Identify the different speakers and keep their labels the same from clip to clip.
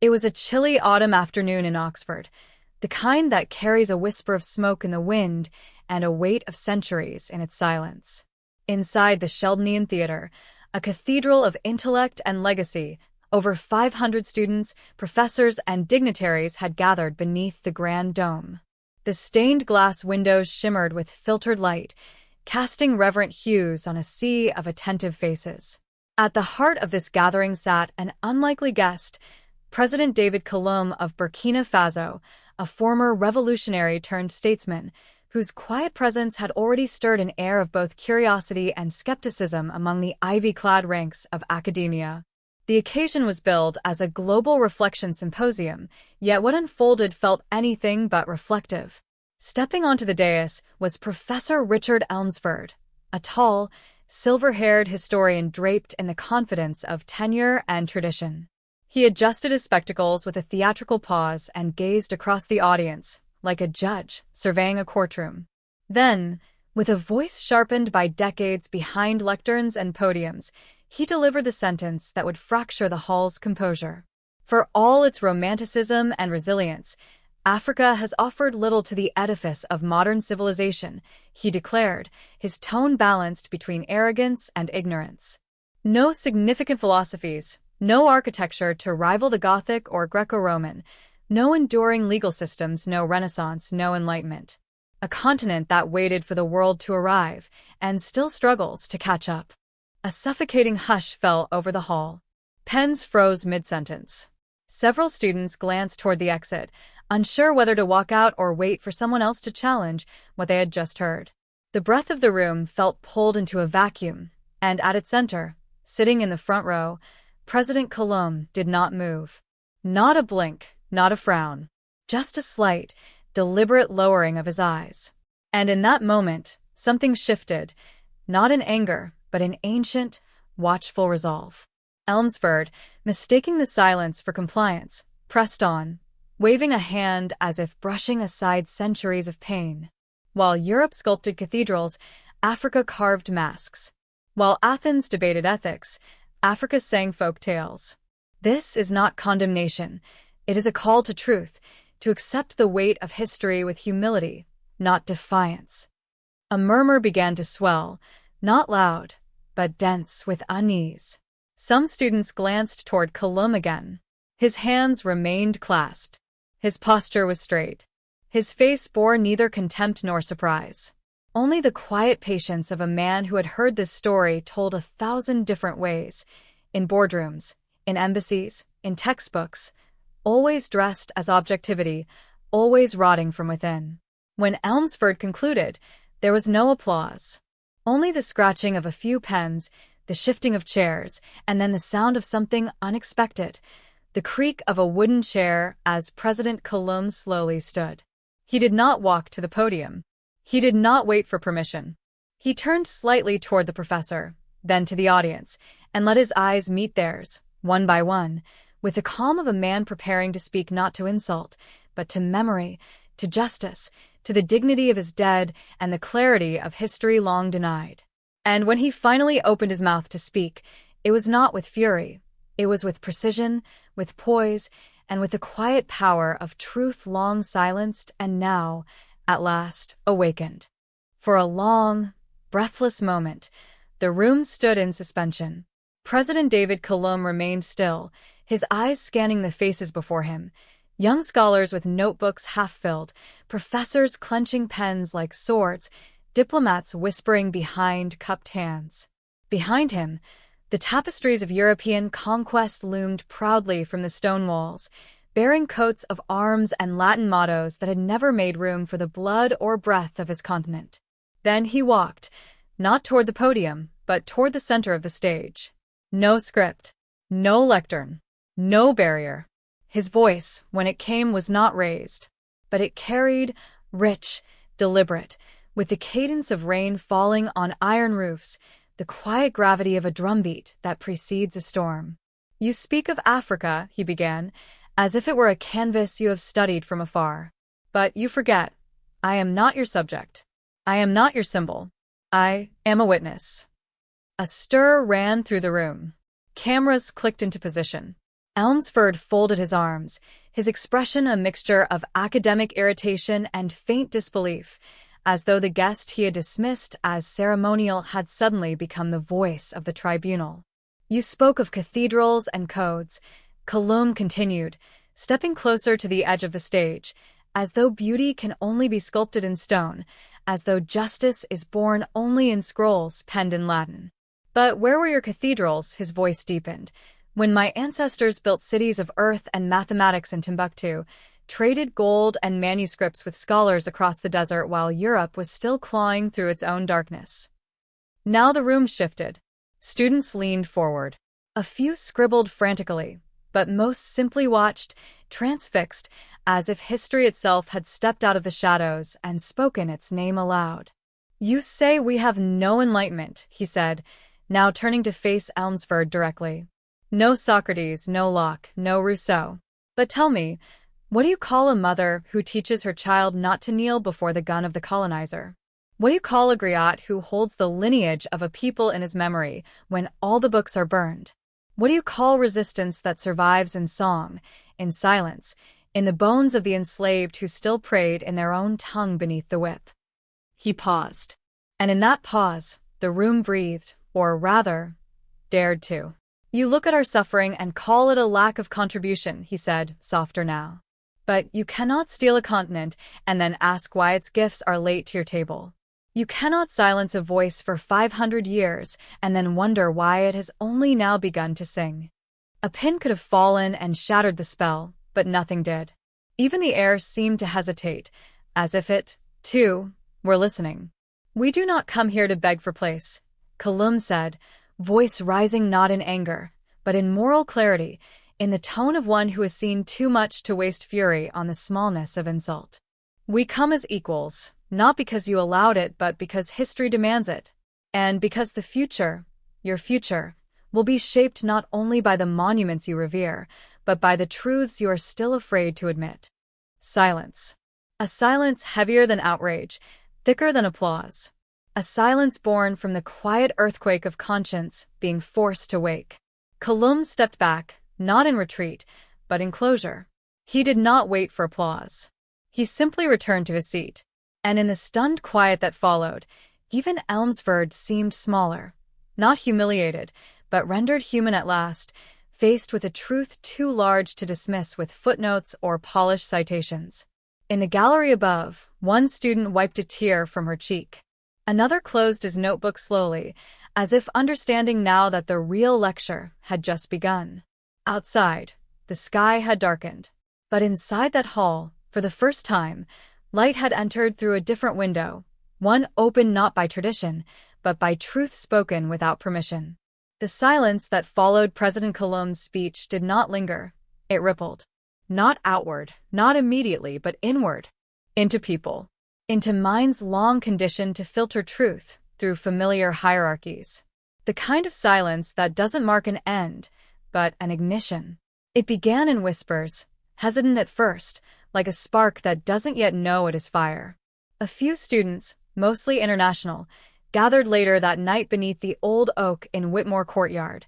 Speaker 1: It was a chilly autumn afternoon in Oxford, the kind that carries a whisper of smoke in the wind and a weight of centuries in its silence. Inside the Sheldonian Theatre, a cathedral of intellect and legacy, over 500 students, professors, and dignitaries had gathered beneath the grand dome. The stained glass windows shimmered with filtered light, casting reverent hues on a sea of attentive faces. At the heart of this gathering sat an unlikely guest, President David Kalum of Burkina Faso, a former revolutionary-turned-statesman, whose quiet presence had already stirred an air of both curiosity and skepticism among the ivy-clad ranks of academia. The occasion was billed as a global reflection symposium, yet what unfolded felt anything but reflective. Stepping onto the dais was Professor Richard Elmsford, a tall, silver-haired historian draped in the confidence of tenure and tradition. He adjusted his spectacles with a theatrical pause and gazed across the audience, like a judge surveying a courtroom. Then, with a voice sharpened by decades behind lecterns and podiums, he delivered the sentence that would fracture the hall's composure. For all its romanticism and resilience, Africa has offered little to the edifice of modern civilization, he declared, his tone balanced between arrogance and ignorance. No significant philosophies, no architecture to rival the Gothic or Greco-Roman, no enduring legal systems, no Renaissance, no Enlightenment. A continent that waited for the world to arrive and still struggles to catch up. A suffocating hush fell over the hall. Pens froze mid-sentence. Several students glanced toward the exit, unsure whether to walk out or wait for someone else to challenge what they had just heard. The breath of the room felt pulled into a vacuum, and at its center, sitting in the front row, President Kalum did not move. Not a blink, not a frown. Just a slight, deliberate lowering of his eyes. And in that moment, something shifted, not in anger, but in ancient, watchful resolve. Elmsford, mistaking the silence for compliance, pressed on, waving a hand as if brushing aside centuries of pain. While Europe sculpted cathedrals, Africa carved masks. While Athens debated ethics, Africa sang folk tales. This is not condemnation. It is a call to truth, to accept the weight of history with humility, not defiance. A murmur began to swell, not loud, but dense with unease. Some students glanced toward Kalum again. His hands remained clasped. His posture was straight. His face bore neither contempt nor surprise. Only the quiet patience of a man who had heard this story told 1,000 different ways, in boardrooms, in embassies, in textbooks, always dressed as objectivity, always rotting from within. When Elmsford concluded, there was no applause. Only the scratching of a few pens, the shifting of chairs, and then the sound of something unexpected, the creak of a wooden chair as President Kalum slowly stood. He did not walk to the podium. He did not wait for permission. He turned slightly toward the professor, then to the audience, and let his eyes meet theirs, one by one, with the calm of a man preparing to speak not to insult, but to memory, to justice, to the dignity of his dead and the clarity of history long denied. And when he finally opened his mouth to speak, it was not with fury. It was with precision, with poise, and with the quiet power of truth long silenced and now, at last, awakened. For a long, breathless moment, the room stood in suspension. President David Kalum remained still, his eyes scanning the faces before him. Young scholars with notebooks half-filled, professors clenching pens like swords, diplomats whispering behind cupped hands. Behind him, the tapestries of European conquest loomed proudly from the stone walls, bearing coats of arms and Latin mottos that had never made room for the blood or breath of his continent. Then he walked, not toward the podium, but toward the center of the stage. No script, no lectern, no barrier. His voice, when it came, was not raised, but it carried, rich, deliberate, with the cadence of rain falling on iron roofs, the quiet gravity of a drumbeat that precedes a storm. "You speak of Africa," he began, "as if it were a canvas you have studied from afar. But you forget, I am not your subject. I am not your symbol. I am a witness." A stir ran through the room. Cameras clicked into position. Elmsford folded his arms, his expression a mixture of academic irritation and faint disbelief, as though the guest he had dismissed as ceremonial had suddenly become the voice of the tribunal. "You spoke of cathedrals and codes," Colum continued, stepping closer to the edge of the stage, "as though beauty can only be sculpted in stone, as though justice is born only in scrolls penned in Latin. But where were your cathedrals?" His voice deepened. "When my ancestors built cities of earth and mathematics in Timbuktu, traded gold and manuscripts with scholars across the desert while Europe was still clawing through its own darkness." Now the room shifted. Students leaned forward. A few scribbled frantically, but most simply watched, transfixed, as if history itself had stepped out of the shadows and spoken its name aloud. "You say we have no enlightenment," he said, now turning to face Elmsford directly. "No Socrates, no Locke, no Rousseau. But tell me, what do you call a mother who teaches her child not to kneel before the gun of the colonizer? What do you call a griot who holds the lineage of a people in his memory when all the books are burned? What do you call resistance that survives in song, in silence, in the bones of the enslaved who still prayed in their own tongue beneath the whip?" He paused. And in that pause, the room breathed, or rather, dared to. "You look at our suffering and call it a lack of contribution," he said, softer now. "But you cannot steal a continent and then ask why its gifts are late to your table. You cannot silence a voice for 500 years and then wonder why it has only now begun to sing." A pin could have fallen and shattered the spell, but nothing did. Even the air seemed to hesitate, as if it, too, were listening. "We do not come here to beg for place," Colum said, voice rising not in anger, but in moral clarity, in the tone of one who has seen too much to waste fury on the smallness of insult. "We come as equals, not because you allowed it but because history demands it, and because the future, your future, will be shaped not only by the monuments you revere, but by the truths you are still afraid to admit." Silence. A silence heavier than outrage, thicker than applause. A silence born from the quiet earthquake of conscience being forced to wake. Colum stepped back, not in retreat, but in closure. He did not wait for applause. He simply returned to his seat. And in the stunned quiet that followed, even Elmsford seemed smaller. Not humiliated, but rendered human at last, faced with a truth too large to dismiss with footnotes or polished citations. In the gallery above, one student wiped a tear from her cheek. Another closed his notebook slowly, as if understanding now that the real lecture had just begun. Outside, the sky had darkened. But inside that hall, for the first time, light had entered through a different window, one opened not by tradition, but by truth spoken without permission. The silence that followed President Colum's speech did not linger. It rippled. Not outward, not immediately, but inward. Into people. Into minds long conditioned to filter truth through familiar hierarchies. The kind of silence that doesn't mark an end, but an ignition. It began in whispers, hesitant at first, like a spark that doesn't yet know it is fire. A few students, mostly international, gathered later that night beneath the old oak in Whitmore Courtyard,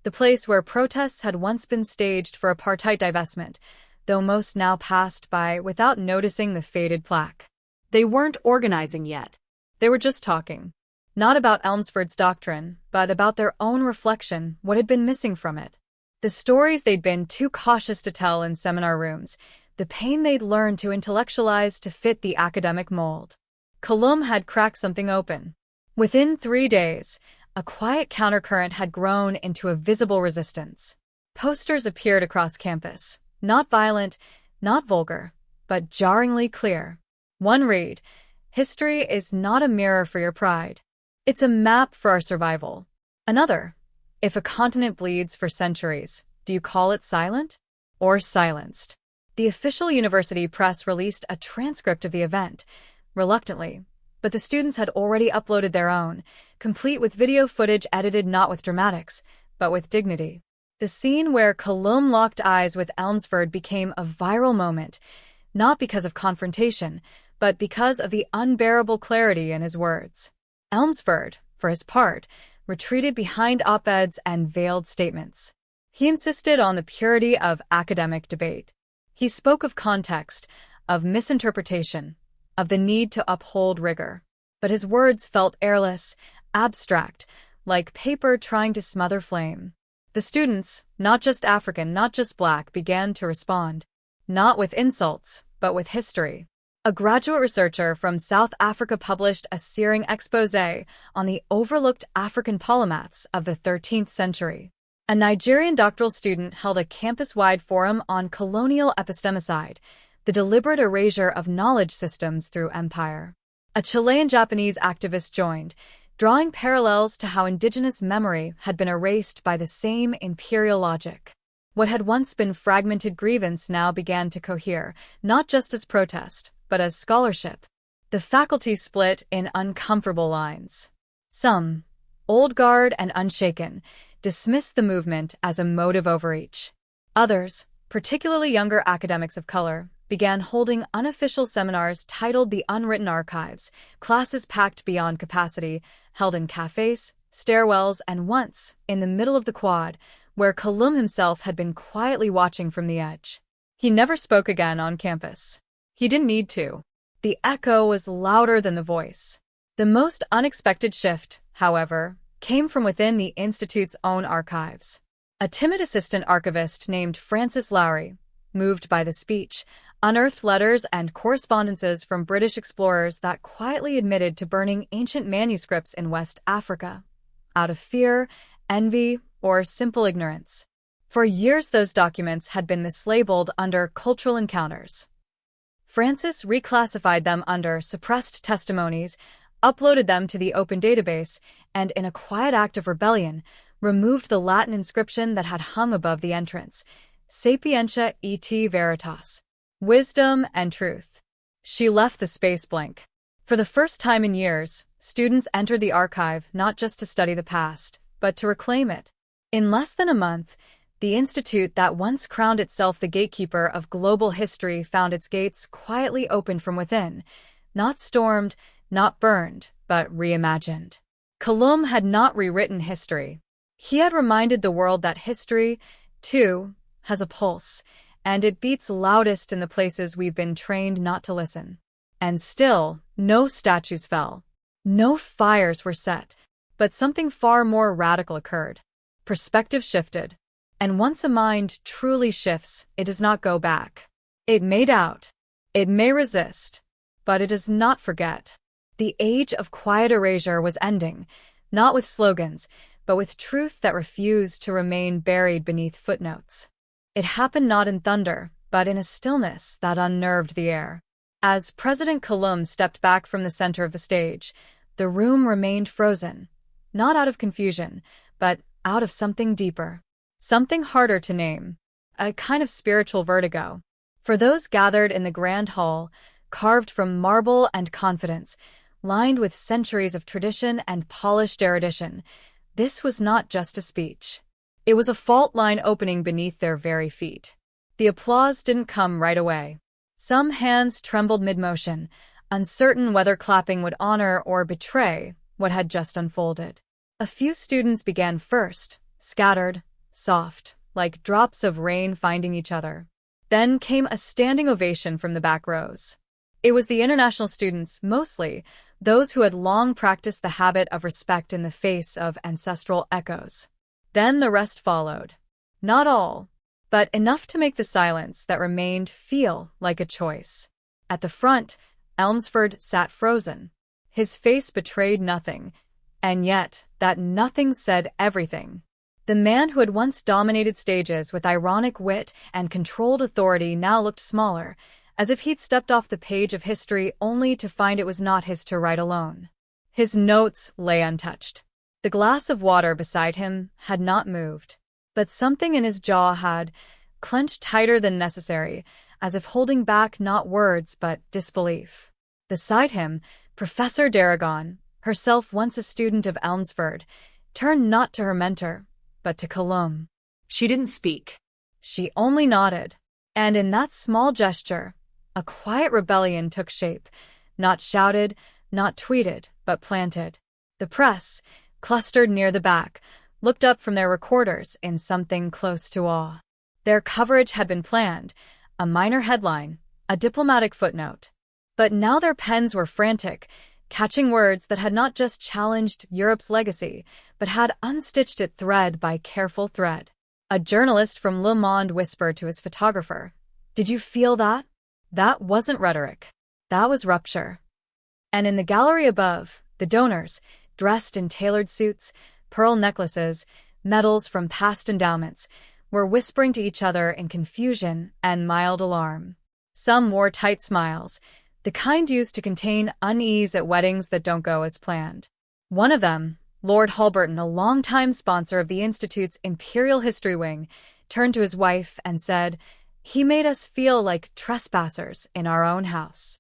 Speaker 1: the place where protests had once been staged for apartheid divestment, though most now passed by without noticing the faded plaque. They weren't organizing yet. They were just talking. Not about Elmsford's doctrine, but about their own reflection, what had been missing from it. The stories they'd been too cautious to tell in seminar rooms, the pain they'd learned to intellectualize to fit the academic mold. Colum had cracked something open. Within 3 days, a quiet countercurrent had grown into a visible resistance. Posters appeared across campus, not violent, not vulgar, but jarringly clear. One read, "History is not a mirror for your pride. It's a map for our survival." Another, "If a continent bleeds for centuries, do you call it silent or silenced?" The official university press released a transcript of the event, reluctantly, but the students had already uploaded their own, complete with video footage edited not with dramatics, but with dignity. The scene where Colum locked eyes with Elmsford became a viral moment, not because of confrontation, but because of the unbearable clarity in his words. Elmsford, for his part, retreated behind op-eds and veiled statements. He insisted on the purity of academic debate. He spoke of context, of misinterpretation, of the need to uphold rigor. But his words felt airless, abstract, like paper trying to smother flame. The students, not just African, not just Black, began to respond, not with insults, but with history. A graduate researcher from South Africa published a searing exposé on the overlooked African polymaths of the 13th century. A Nigerian doctoral student held a campus-wide forum on colonial epistemicide, the deliberate erasure of knowledge systems through empire. A Chilean-Japanese activist joined, drawing parallels to how indigenous memory had been erased by the same imperial logic. What had once been fragmented grievance now began to cohere, not just as protest, but as scholarship. The faculty split in uncomfortable lines. Some, old guard and unshaken, dismissed the movement as a mode of overreach. Others, particularly younger academics of color, began holding unofficial seminars titled The Unwritten Archives, classes packed beyond capacity, held in cafes, stairwells, and once, in the middle of the quad, where Kalum himself had been quietly watching from the edge. He never spoke again on campus. He didn't need to. The echo was louder than the voice. The most unexpected shift, however, came from within the Institute's own archives. A timid assistant archivist named Francis Lowry, moved by the speech, unearthed letters and correspondences from British explorers that quietly admitted to burning ancient manuscripts in West Africa, out of fear, envy, or simple ignorance. For years those documents had been mislabeled under cultural encounters. Francis reclassified them under suppressed testimonies, uploaded them to the open database, and in a quiet act of rebellion, removed the Latin inscription that had hung above the entrance, Sapientia et Veritas, wisdom and truth. She left the space blank. For the first time in years, students entered the archive not just to study the past, but to reclaim it. In less than a month, the institute that once crowned itself the gatekeeper of global history found its gates quietly opened from within, not stormed, not burned, but reimagined. Kalum had not rewritten history. He had reminded the world that history, too, has a pulse, and it beats loudest in the places we've been trained not to listen. And still, no statues fell. No fires were set. But something far more radical occurred. Perspective shifted. And once a mind truly shifts, it does not go back. It may doubt. It may resist. But it does not forget. The age of quiet erasure was ending, not with slogans, but with truth that refused to remain buried beneath footnotes. It happened not in thunder, but in a stillness that unnerved the air. As President Kalum stepped back from the center of the stage, the room remained frozen, not out of confusion, but out of something deeper, something harder to name, a kind of spiritual vertigo. For those gathered in the grand hall, carved from marble and confidence, lined with centuries of tradition and polished erudition, this was not just a speech. It was a fault line opening beneath their very feet. The applause didn't come right away. Some hands trembled mid-motion, uncertain whether clapping would honor or betray what had just unfolded. A few students began first, scattered, soft, like drops of rain finding each other. Then came a standing ovation from the back rows. It was the international students, mostly, those who had long practiced the habit of respect in the face of ancestral echoes. Then the rest followed. Not all, but enough to make the silence that remained feel like a choice. At the front, Elmsford sat frozen. His face betrayed nothing, and yet that nothing said everything. The man who had once dominated stages with ironic wit and controlled authority now looked smaller, as if he'd stepped off the page of history only to find it was not his to write alone. His notes lay untouched. The glass of water beside him had not moved, but something in his jaw had clenched tighter than necessary, as if holding back not words but disbelief. Beside him, Professor Darragon, herself once a student of Elmsford, turned not to her mentor, but to Kalum.
Speaker 2: She didn't speak.
Speaker 1: She only nodded, and in that small gesture, a quiet rebellion took shape, not shouted, not tweeted, but planted. The press, clustered near the back, looked up from their recorders in something close to awe. Their coverage had been planned, a minor headline, a diplomatic footnote. But now their pens were frantic, catching words that had not just challenged Europe's legacy, but had unstitched it thread by careful thread. A journalist from Le Monde whispered to his photographer, "Did you feel that? That wasn't rhetoric. That was rupture." And in the gallery above, the donors, dressed in tailored suits, pearl necklaces, medals from past endowments, were whispering to each other in confusion and mild alarm. Some wore tight smiles, the kind used to contain unease at weddings that don't go as planned. One of them, Lord Halberton, a longtime sponsor of the Institute's Imperial History Wing, turned to his wife and said, "He made us feel like trespassers in our own house."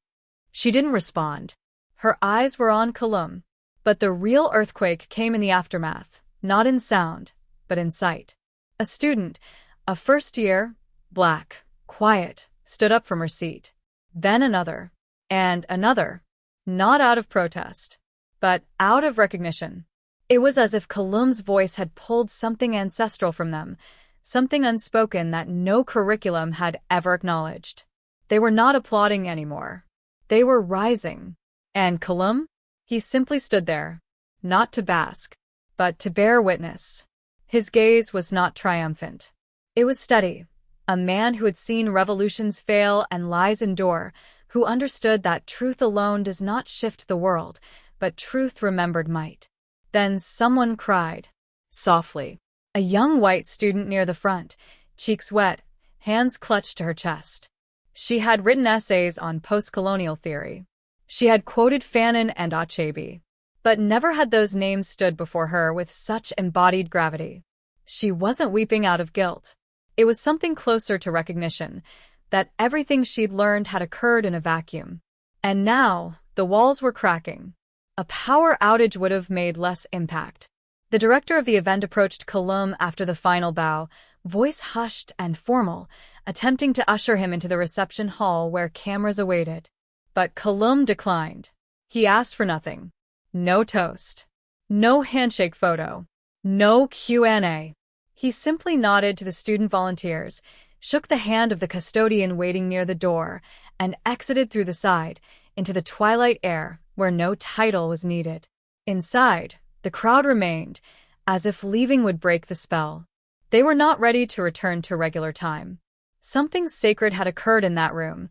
Speaker 1: She didn't respond. Her eyes were on Colombes. But the real earthquake came in the aftermath, not in sound, but in sight. A student, a first year, black, quiet, stood up from her seat. Then another, and another, not out of protest, but out of recognition. It was as if Colombes' voice had pulled something ancestral from them, something unspoken that no curriculum had ever acknowledged. They were not applauding anymore. They were rising. And Colombes? He simply stood there, not to bask, but to bear witness. His gaze was not triumphant. It was steady, a man who had seen revolutions fail and lies endure, who understood that truth alone does not shift the world, but truth remembered might. Then someone cried, softly. A young white student near the front, cheeks wet, hands clutched to her chest. She had written essays on post-colonial theory. She had quoted Fanon and Achebe, but never had those names stood before her with such embodied gravity. She wasn't weeping out of guilt. It was something closer to recognition, that everything she'd learned had occurred in a vacuum. And now, the walls were cracking. A power outage would have made less impact. The director of the event approached Colombes after the final bow, voice hushed and formal, attempting to usher him into the reception hall where cameras awaited. But Colombes declined. He asked for nothing. No toast. No handshake photo. No Q&A. He simply nodded to the student volunteers, shook the hand of the custodian waiting near the door, and exited through the side, into the twilight air where no title was needed. Inside, the crowd remained, as if leaving would break the spell. They were not ready to return to regular time. Something sacred had occurred in that room,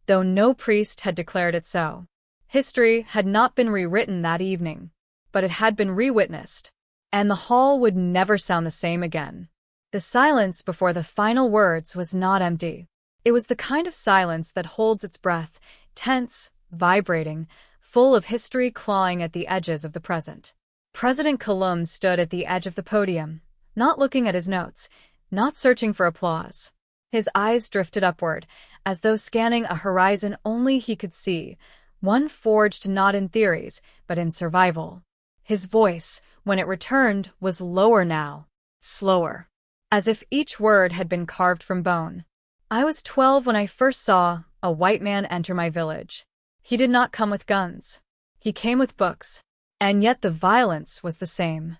Speaker 1: though no priest had declared it so. History had not been rewritten that evening, but it had been re-witnessed, and the hall would never sound the same again. The silence before the final words was not empty. It was the kind of silence that holds its breath, tense, vibrating, full of history clawing at the edges of the present. President Colombes stood at the edge of the podium, not looking at his notes, not searching for applause. His eyes drifted upward, as though scanning a horizon only he could see, one forged not in theories, but in survival. His voice, when it returned, was lower now, slower, as if each word had been carved from bone. I was 12 when I first saw a white man enter my village. He did not come with guns. He came with books, and yet the violence was the same.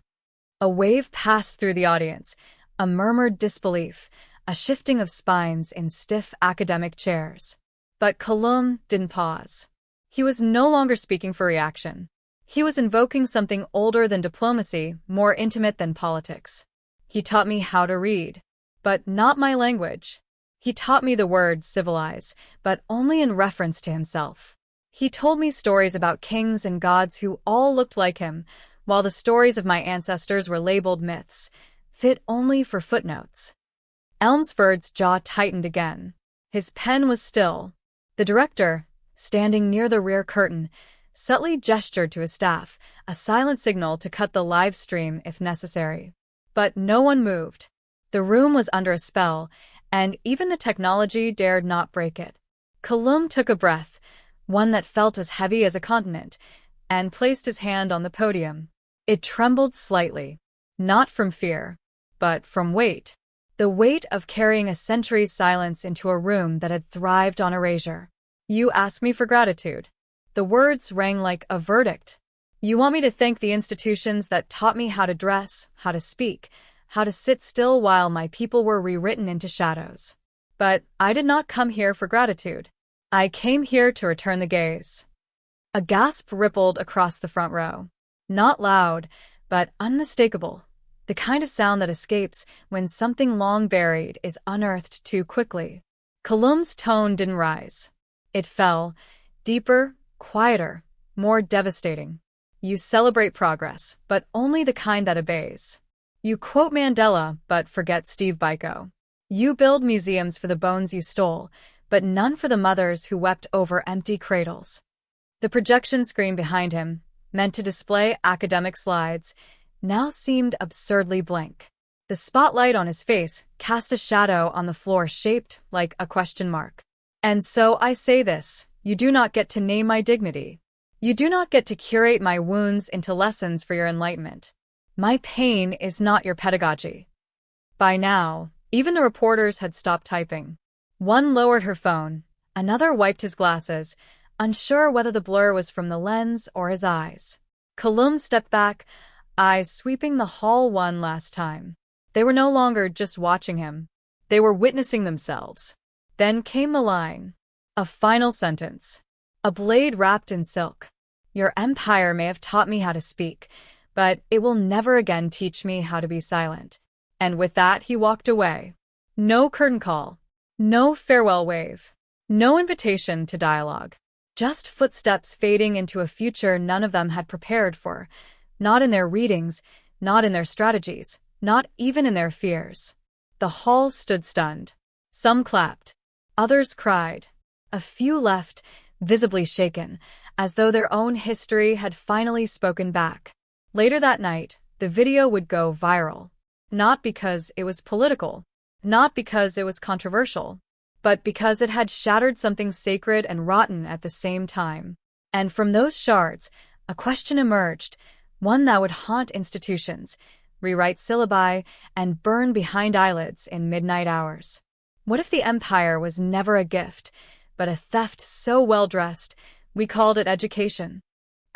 Speaker 1: A wave passed through the audience, a murmured disbelief, a shifting of spines in stiff academic chairs. But Colombes didn't pause. He was no longer speaking for reaction. He was invoking something older than diplomacy, more intimate than politics. He taught me how to read, but not my language. He taught me the word civilize, but only in reference to himself. He told me stories about kings and gods who all looked like him, while the stories of my ancestors were labeled myths, fit only for footnotes. Elmsford's jaw tightened again. His pen was still. The director, standing near the rear curtain, subtly gestured to his staff, a silent signal to cut the live stream if necessary. But no one moved. The room was under a spell, and even the technology dared not break it. Colombes took a breath, one that felt as heavy as a continent, and placed his hand on the podium. It trembled slightly, not from fear, but from weight. The weight of carrying a century's silence into a room that had thrived on erasure. You ask me for gratitude. The words rang like a verdict. You want me to thank the institutions that taught me how to dress, how to speak, how to sit still while my people were rewritten into shadows. But I did not come here for gratitude. I came here to return the gaze. A gasp rippled across the front row. Not loud, but unmistakable. The kind of sound that escapes when something long buried is unearthed too quickly. Kalum's tone didn't rise. It fell, deeper, quieter, more devastating. You celebrate progress, but only the kind that obeys. You quote Mandela, but forget Steve Biko. You build museums for the bones you stole, but none for the mothers who wept over empty cradles. The projection screen behind him, meant to display academic slides, now seemed absurdly blank. The spotlight on his face cast a shadow on the floor shaped like a question mark. And so I say this, you do not get to name my dignity. You do not get to curate my wounds into lessons for your enlightenment. My pain is not your pedagogy. By now, even the reporters had stopped typing. One lowered her phone, another wiped his glasses, unsure whether the blur was from the lens or his eyes. Kalum stepped back, eyes sweeping the hall one last time. They were no longer just watching him. They were witnessing themselves. Then came the line. A final sentence. A blade wrapped in silk. Your empire may have taught me how to speak, but it will never again teach me how to be silent. And with that, he walked away. No curtain call. No farewell wave. No invitation to dialogue. Just footsteps fading into a future none of them had prepared for. Not in their readings, not in their strategies, not even in their fears. The hall stood stunned. Some clapped. Others cried. A few left, visibly shaken, as though their own history had finally spoken back. Later that night, the video would go viral. Not because it was political, not because it was controversial, but because it had shattered something sacred and rotten at the same time. And from those shards, a question emerged, one that would haunt institutions, rewrite syllabi, and burn behind eyelids in midnight hours. What if the empire was never a gift, but a theft so well-dressed, we called it education?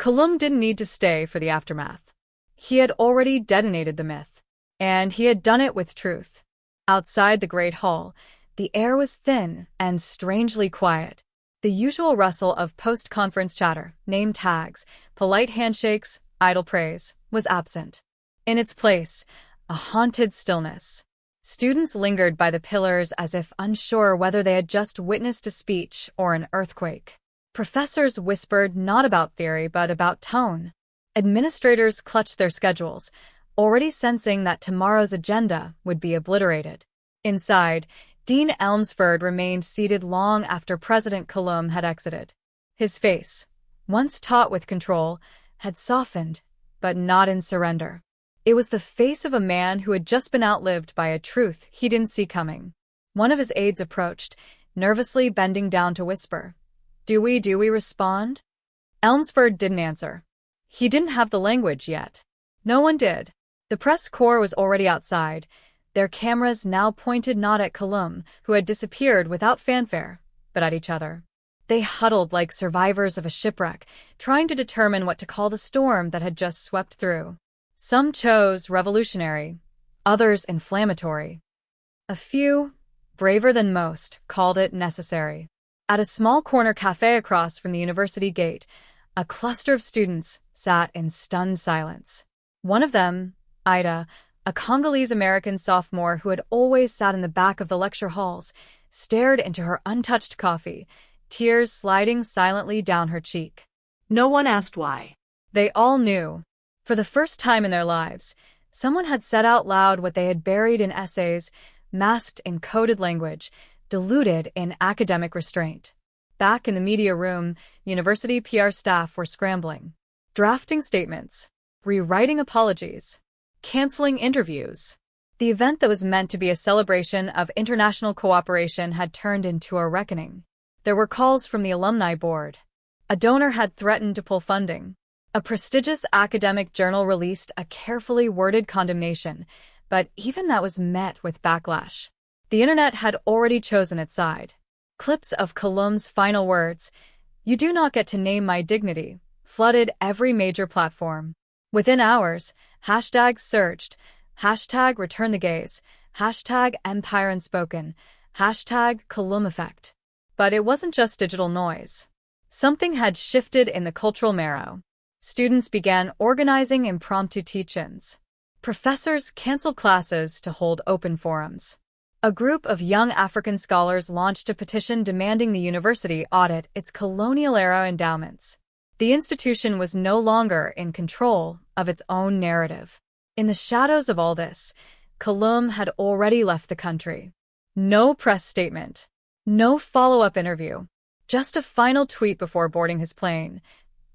Speaker 1: Kalum didn't need to stay for the aftermath. He had already detonated the myth, and he had done it with truth. Outside the great hall, the air was thin and strangely quiet. The usual rustle of post-conference chatter, name tags, polite handshakes, idle praise, was absent. In its place, a haunted stillness. Students lingered by the pillars as if unsure whether they had just witnessed a speech or an earthquake. Professors whispered not about theory but about tone. Administrators clutched their schedules, already sensing that tomorrow's agenda would be obliterated. Inside, Dean Elmsford remained seated long after President Kalum had exited. His face, once taut with control, had softened, but not in surrender. It was the face of a man who had just been outlived by a truth he didn't see coming. One of his aides approached, nervously bending down to whisper, Do we respond? Elmsford didn't answer. He didn't have the language yet. No one did. The press corps was already outside, their cameras now pointed not at Kalum, who had disappeared without fanfare, but at each other. They huddled like survivors of a shipwreck, trying to determine what to call the storm that had just swept through. Some chose revolutionary, others inflammatory. A few, braver than most, called it necessary. At a small corner cafe across from the university gate, a cluster of students sat in stunned silence. One of them, Ida, a Congolese-American sophomore who had always sat in the back of the lecture halls, stared into her untouched coffee, tears sliding silently down her cheek.
Speaker 2: No one asked why.
Speaker 1: They all knew. For the first time in their lives, someone had said out loud what they had buried in essays, masked in coded language, diluted in academic restraint. Back in the media room, university PR staff were scrambling, drafting statements, rewriting apologies, canceling interviews. The event that was meant to be a celebration of international cooperation had turned into a reckoning. There were calls from the alumni board. A donor had threatened to pull funding. A prestigious academic journal released a carefully worded condemnation, but even that was met with backlash. The internet had already chosen its side. Clips of Kalum's final words, "You do not get to name my dignity," flooded every major platform. Within hours, hashtags surged. Hashtag return the gaze. Hashtag empire unspoken. Hashtag Colum effect. But it wasn't just digital noise. Something had shifted in the cultural marrow. Students began organizing impromptu teach-ins. Professors canceled classes to hold open forums. A group of young African scholars launched a petition demanding the university audit its colonial-era endowments. The institution was no longer in control of its own narrative. In the shadows of all this, Colum had already left the country. No press statement. No follow-up interview. Just a final tweet before boarding his plane.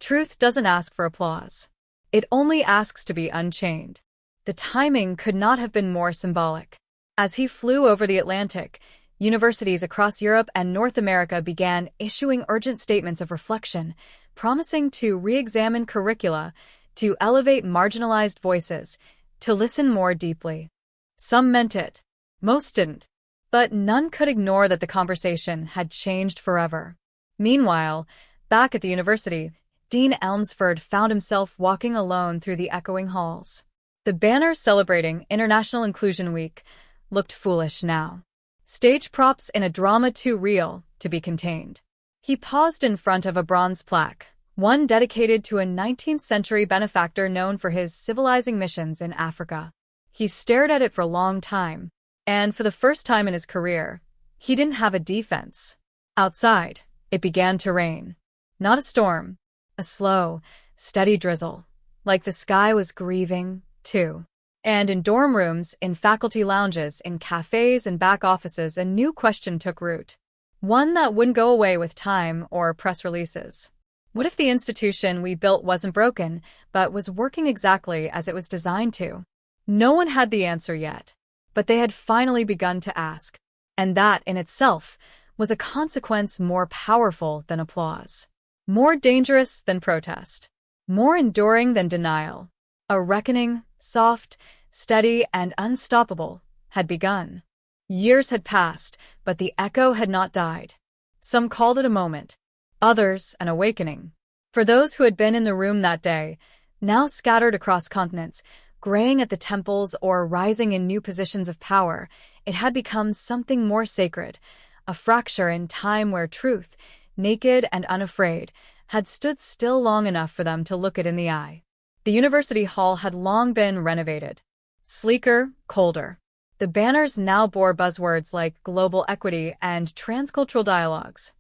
Speaker 1: Truth doesn't ask for applause. It only asks to be unchained. The timing could not have been more symbolic. As he flew over the Atlantic, universities across Europe and North America began issuing urgent statements of reflection, promising to re-examine curricula, to elevate marginalized voices, to listen more deeply. Some meant it. Most didn't. But none could ignore that the conversation had changed forever. Meanwhile, back at the university, Dean Elmsford found himself walking alone through the echoing halls. The banners celebrating International Inclusion Week looked foolish now. Stage props in a drama too real to be contained. He paused in front of a bronze plaque, one dedicated to a 19th-century benefactor known for his civilizing missions in Africa. He stared at it for a long time, and for the first time in his career, he didn't have a defense. Outside, it began to rain. Not a storm, a slow, steady drizzle, like the sky was grieving, too. And in dorm rooms, in faculty lounges, in cafes and back offices, a new question took root. One that wouldn't go away with time or press releases. What if the institution we built wasn't broken, but was working exactly as it was designed to? No one had the answer yet, but they had finally begun to ask. And that, in itself, was a consequence more powerful than applause. More dangerous than protest. More enduring than denial. A reckoning, soft, steady, and unstoppable, had begun. Years had passed, but the echo had not died. Some called it a moment, others an awakening. For those who had been in the room that day, now scattered across continents, graying at the temples or rising in new positions of power, it had become something more sacred, a fracture in time where truth, naked and unafraid, had stood still long enough for them to look it in the eye. The university hall had long been renovated. Sleeker, colder. The banners now bore buzzwords like global equity and transcultural dialogues.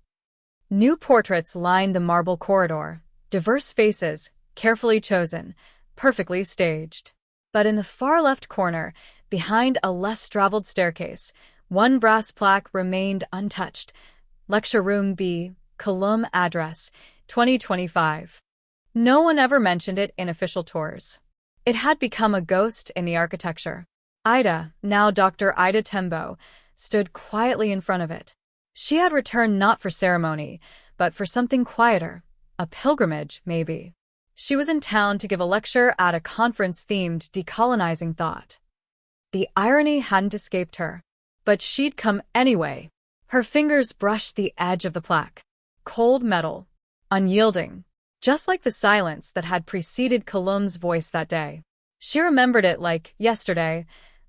Speaker 1: New portraits lined the marble corridor, diverse faces, carefully chosen, perfectly staged. But in the far left corner, behind a less traveled staircase, one brass plaque remained untouched. Lecture Room B, Colum Address, 2025. No one ever mentioned it in official tours. It had become a ghost in the architecture. Ida, now Dr. Ida Tembo, stood quietly in front of it. She had returned not for ceremony, but for something quieter, a pilgrimage, maybe. She was in town to give a lecture at a conference themed decolonizing thought. The irony hadn't escaped her, but she'd come anyway. Her fingers brushed the edge of the plaque. Cold metal, unyielding, just like the silence that had preceded Colum's voice that day. She remembered it like yesterday,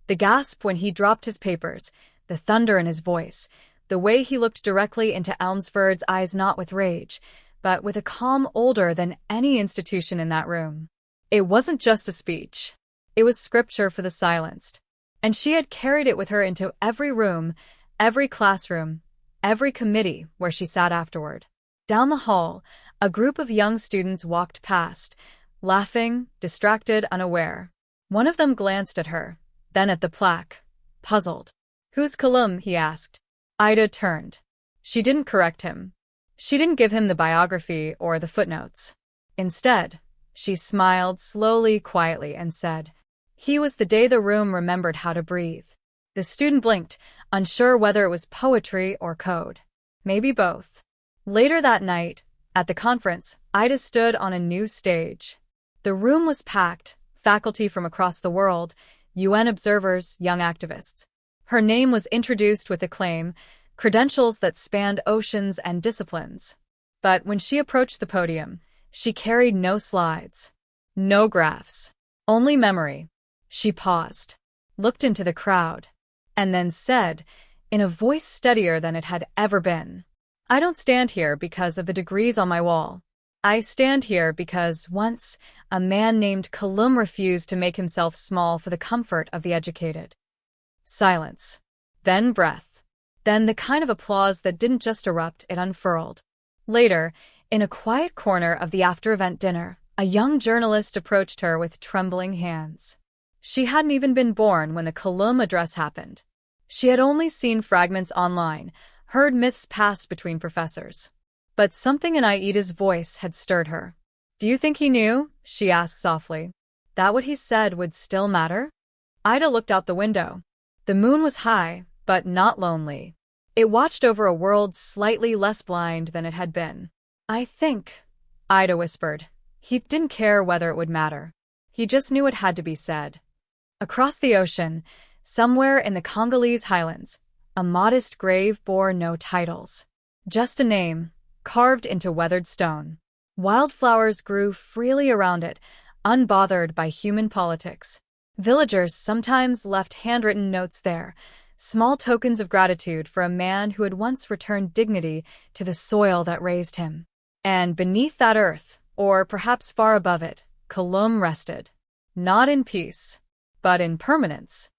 Speaker 1: the gasp when he dropped his papers, the thunder in his voice, the way he looked directly into Elmsford's eyes, not with rage, but with a calm older than any institution in that room. It wasn't just a speech. It was scripture for the silenced. And she had carried it with her into every room, every classroom, every committee where she sat afterward. Down the hall, a group of young students walked past, laughing, distracted, unaware. One of them glanced at her, then at the plaque, puzzled. "Who's Colum?" he asked. Ida turned. She didn't correct him. She didn't give him the biography or the footnotes. Instead, she smiled slowly, quietly, and said, "He was the day the room remembered how to breathe." The student blinked, unsure whether it was poetry or code. Maybe both. Later that night, at the conference, Ida stood on a new stage. The room was packed, faculty from across the world, UN observers, young activists. Her name was introduced with acclaim, credentials that spanned oceans and disciplines. But when she approached the podium, She carried no slides, no graphs, only memory. She paused, looked into the crowd, and then said, in a voice steadier than it had ever been, "I don't stand here because of the degrees on my wall. I stand here because once a man named Kalum refused to make himself small for the comfort of the educated." Silence. Then breath. Then the kind of applause that didn't just erupt, it unfurled. Later, in a quiet corner of the after-event dinner, a young journalist approached her with trembling hands. She hadn't even been born when the Kalum address happened. She had only seen fragments online, heard myths passed between professors. But something in Aida's voice had stirred her. "Do you think he knew?" she asked softly. "That what he said would still matter?" Ida looked out the window. The moon was high, but not lonely. It watched over a world slightly less blind than it had been. "I think," Ida whispered, "he didn't care whether it would matter. He just knew it had to be said." Across the ocean, somewhere in the Congolese highlands, a modest grave bore no titles. Just a name, carved into weathered stone. Wildflowers grew freely around it, unbothered by human politics. Villagers sometimes left handwritten notes there, small tokens of gratitude for a man who had once returned dignity to the soil that raised him. And beneath that earth, or perhaps far above it, Kalum rested. Not in peace, but in permanence.